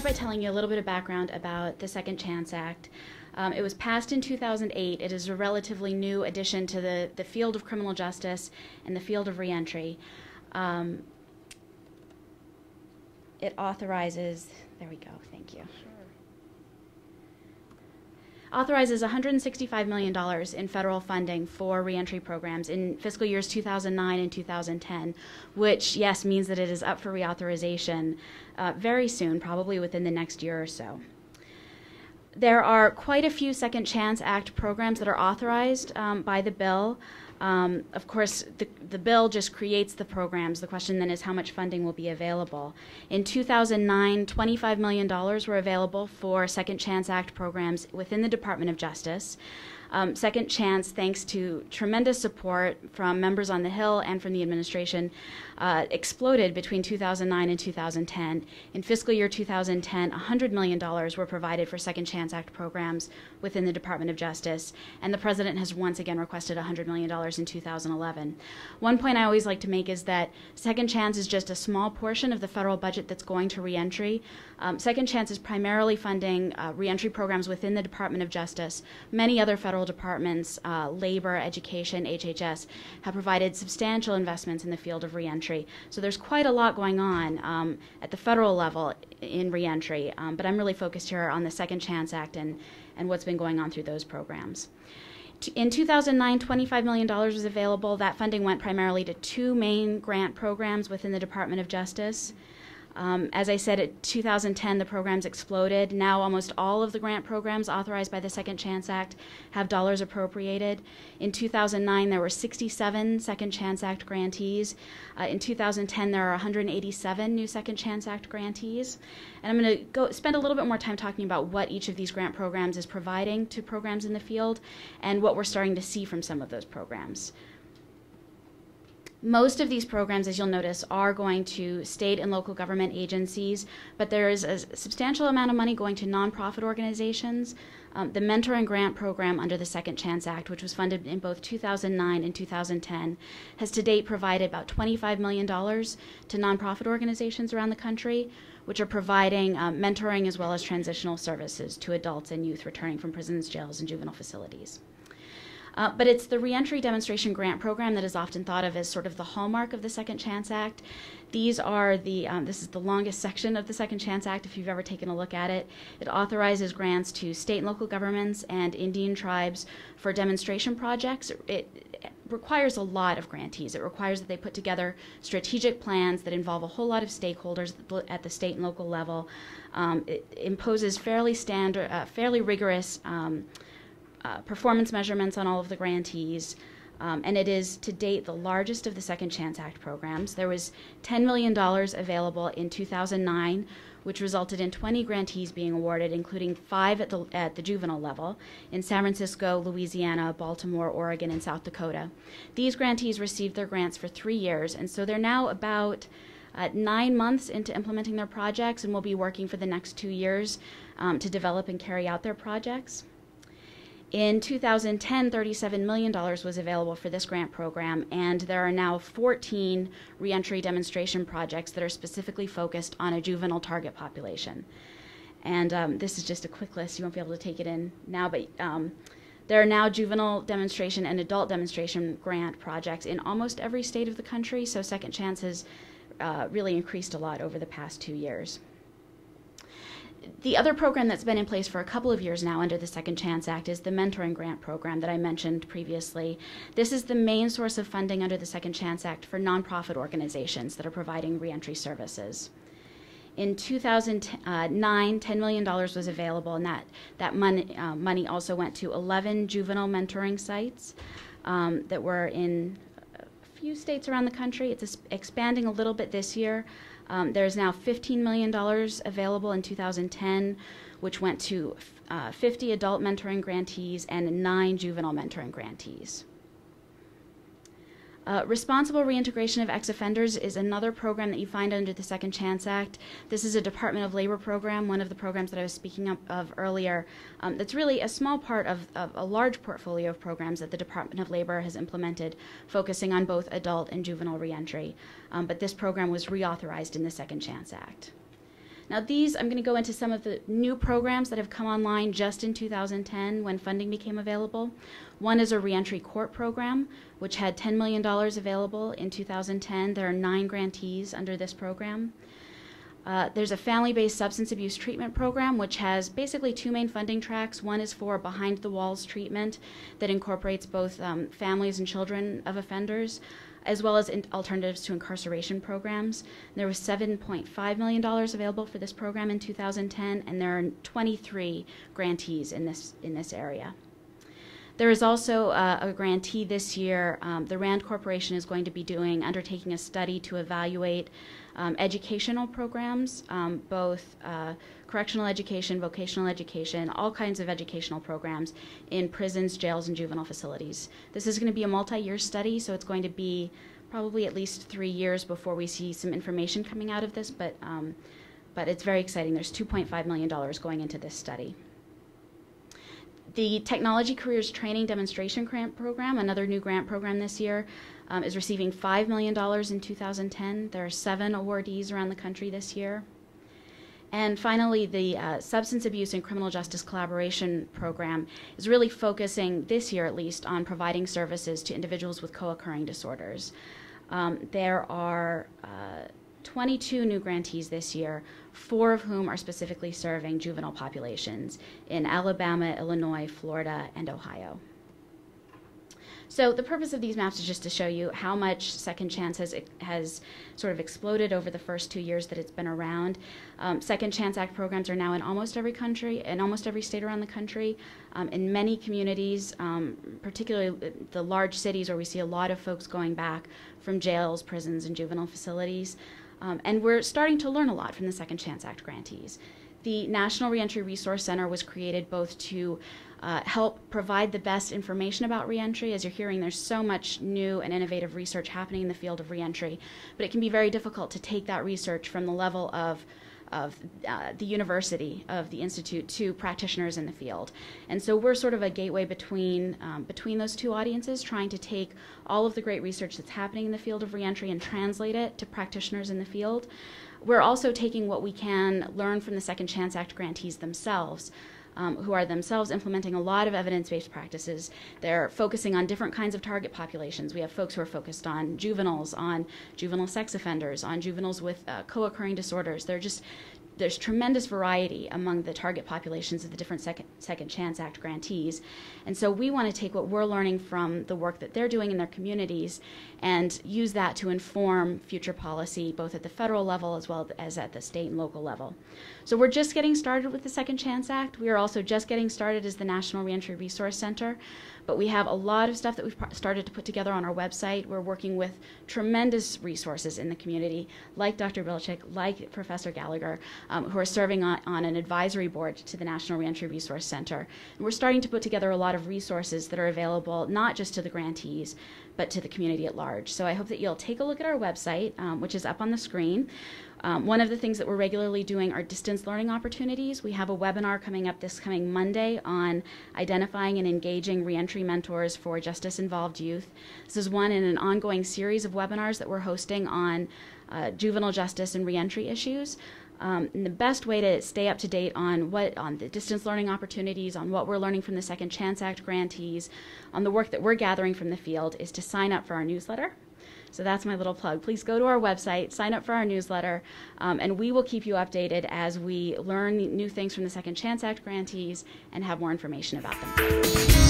by telling you a little bit of background about the Second Chance Act. It was passed in 2008. It is a relatively new addition to the field of criminal justice and the field of reentry. It authorizes, there we go, thank you. Authorizes $165 million in federal funding for reentry programs in fiscal years 2009 and 2010, which, yes, means that it is up for reauthorization very soon, probably within the next year or so. There are quite a few Second Chance Act programs that are authorized by the bill. Of course, the bill just creates the programs. The question then is how much funding will be available. In 2009, $25 million were available for Second Chance Act programs within the Department of Justice. Second Chance, thanks to tremendous support from members on the Hill and from the administration, exploded between 2009 and 2010. In fiscal year 2010, $100 million were provided for Second Chance Act programs within the Department of Justice, and the President has once again requested $100 million in 2011. One point I always like to make is that Second Chance is just a small portion of the federal budget that's going to reentry. Second Chance is primarily funding reentry programs within the Department of Justice. Many other federal departments, labor, education, HHS, have provided substantial investments in the field of reentry. So there's quite a lot going on at the federal level in reentry, but I'm really focused here on the Second Chance Act and what's been going on through those programs. In 2009, $25 million was available. That funding went primarily to two main grant programs within the Department of Justice. As I said, in 2010, the programs exploded. Now almost all of the grant programs authorized by the Second Chance Act have dollars appropriated. In 2009, there were 67 Second Chance Act grantees. In 2010, there are 187 new Second Chance Act grantees. And I'm going to spend a little bit more time talking about what each of these grant programs is providing to programs in the field and what we're starting to see from some of those programs. Most of these programs, as you'll notice, are going to state and local government agencies, but there is a substantial amount of money going to nonprofit organizations. The Mentor and Grant Program under the Second Chance Act, which was funded in both 2009 and 2010, has to date provided about $25 million to nonprofit organizations around the country, which are providing mentoring as well as transitional services to adults and youth returning from prisons, jails, and juvenile facilities. But it's the Reentry Demonstration Grant Program that is often thought of as sort of the hallmark of the Second Chance Act. These are this is the longest section of the Second Chance Act if you've ever taken a look at it. It authorizes grants to state and local governments and Indian tribes for demonstration projects. It requires a lot of grantees. It requires that they put together strategic plans that involve a whole lot of stakeholders at the state and local level. It imposes fairly rigorous performance measurements on all of the grantees, and it is to date the largest of the Second Chance Act programs. There was $10 million available in 2009, which resulted in 20 grantees being awarded, including 5 at the juvenile level in San Francisco, Louisiana, Baltimore, Oregon, and South Dakota. These grantees received their grants for 3 years, and so they're now about 9 months into implementing their projects and will be working for the next 2 years to develop and carry out their projects. In 2010, $37 million was available for this grant program, and there are now 14 reentry demonstration projects that are specifically focused on a juvenile target population. And this is just a quick list. You won't be able to take it in now, but there are now juvenile demonstration and adult demonstration grant projects in almost every state of the country, so Second Chance has really increased a lot over the past 2 years. The other program that's been in place for a couple of years now under the Second Chance Act is the Mentoring Grant Program that I mentioned previously. This is the main source of funding under the Second Chance Act for nonprofit organizations that are providing reentry services. In 2009, $10 million was available, and that money also went to 11 juvenile mentoring sites that were in a few states around the country. It's expanding a little bit this year. There's now $15 million available in 2010, which went to 50 adult mentoring grantees and 9 juvenile mentoring grantees. Responsible reintegration of ex-offenders is another program that you find under the Second Chance Act. This is a Department of Labor program, one of the programs that I was speaking of earlier. That's really a small part of a large portfolio of programs that the Department of Labor has implemented, focusing on both adult and juvenile reentry. But this program was reauthorized in the Second Chance Act. Now these, I'm going to go into some of the new programs that have come online just in 2010 when funding became available. One is a reentry court program, which had $10 million available in 2010. There are 9 grantees under this program. There's a family-based substance abuse treatment program, which has basically 2 main funding tracks. One is for behind-the-walls treatment that incorporates both families and children of offenders, as well as alternatives to incarceration programs. There was $7.5 million available for this program in 2010, and there are 23 grantees in this area. There is also a grantee this year. The RAND Corporation is going to be undertaking a study to evaluate educational programs, both correctional education, vocational education, all kinds of educational programs in prisons, jails, and juvenile facilities. This is going to be a multi-year study, so it's going to be probably at least 3 years before we see some information coming out of this, but it's very exciting. There's $2.5 million going into this study. The Technology Careers Training Demonstration Grant Program, another new grant program this year, is receiving $5 million in 2010. There are 7 awardees around the country this year. And finally, the Substance Abuse and Criminal Justice Collaboration Program is really focusing, this year at least, on providing services to individuals with co-occurring disorders. There are 22 new grantees this year, 4 of whom are specifically serving juvenile populations in Alabama, Illinois, Florida, and Ohio. So the purpose of these maps is just to show you how much Second Chance has sort of exploded over the first 2 years that it's been around. Second Chance Act programs are now in almost every country, in almost every state around the country. In many communities, particularly the large cities where we see a lot of folks going back from jails, prisons, and juvenile facilities. And we're starting to learn a lot from the Second Chance Act grantees. The National Reentry Resource Center was created both to help provide the best information about reentry. As you're hearing, there's so much new and innovative research happening in the field of reentry, but it can be very difficult to take that research from the level of the university, of the institute, to practitioners in the field. And so we're sort of a gateway between those two audiences, trying to take all of the great research that's happening in the field of reentry and translate it to practitioners in the field. We're also taking what we can learn from the Second Chance Act grantees themselves, who are themselves implementing a lot of evidence-based practices. They're focusing on different kinds of target populations. We have folks who are focused on juvenile sex offenders, on juveniles with co-occurring disorders. There's tremendous variety among the target populations of the different Second Chance Act grantees. And so we want to take what we're learning from the work that they're doing in their communities and use that to inform future policy, both at the federal level as well as at the state and local level. So we're just getting started with the Second Chance Act. We are also just getting started as the National Reentry Resource Center, but we have a lot of stuff that we've started to put together on our website. We're working with tremendous resources in the community, like Dr. Bilchik, like Professor Gallagher, who are serving on an advisory board to the National Reentry Resource Center. And we're starting to put together a lot of resources that are available not just to the grantees, but to the community at large. So I hope that you'll take a look at our website, which is up on the screen. One of the things that we're regularly doing are distance learning opportunities. We have a webinar coming up this coming Monday on identifying and engaging reentry mentors for justice-involved youth. This is one in an ongoing series of webinars that we're hosting on juvenile justice and reentry issues. And the best way to stay up to date on the distance learning opportunities, on what we're learning from the Second Chance Act grantees, on the work that we're gathering from the field, is to sign up for our newsletter. So that's my little plug. Please go to our website, sign up for our newsletter, and we will keep you updated as we learn new things from the Second Chance Act grantees and have more information about them.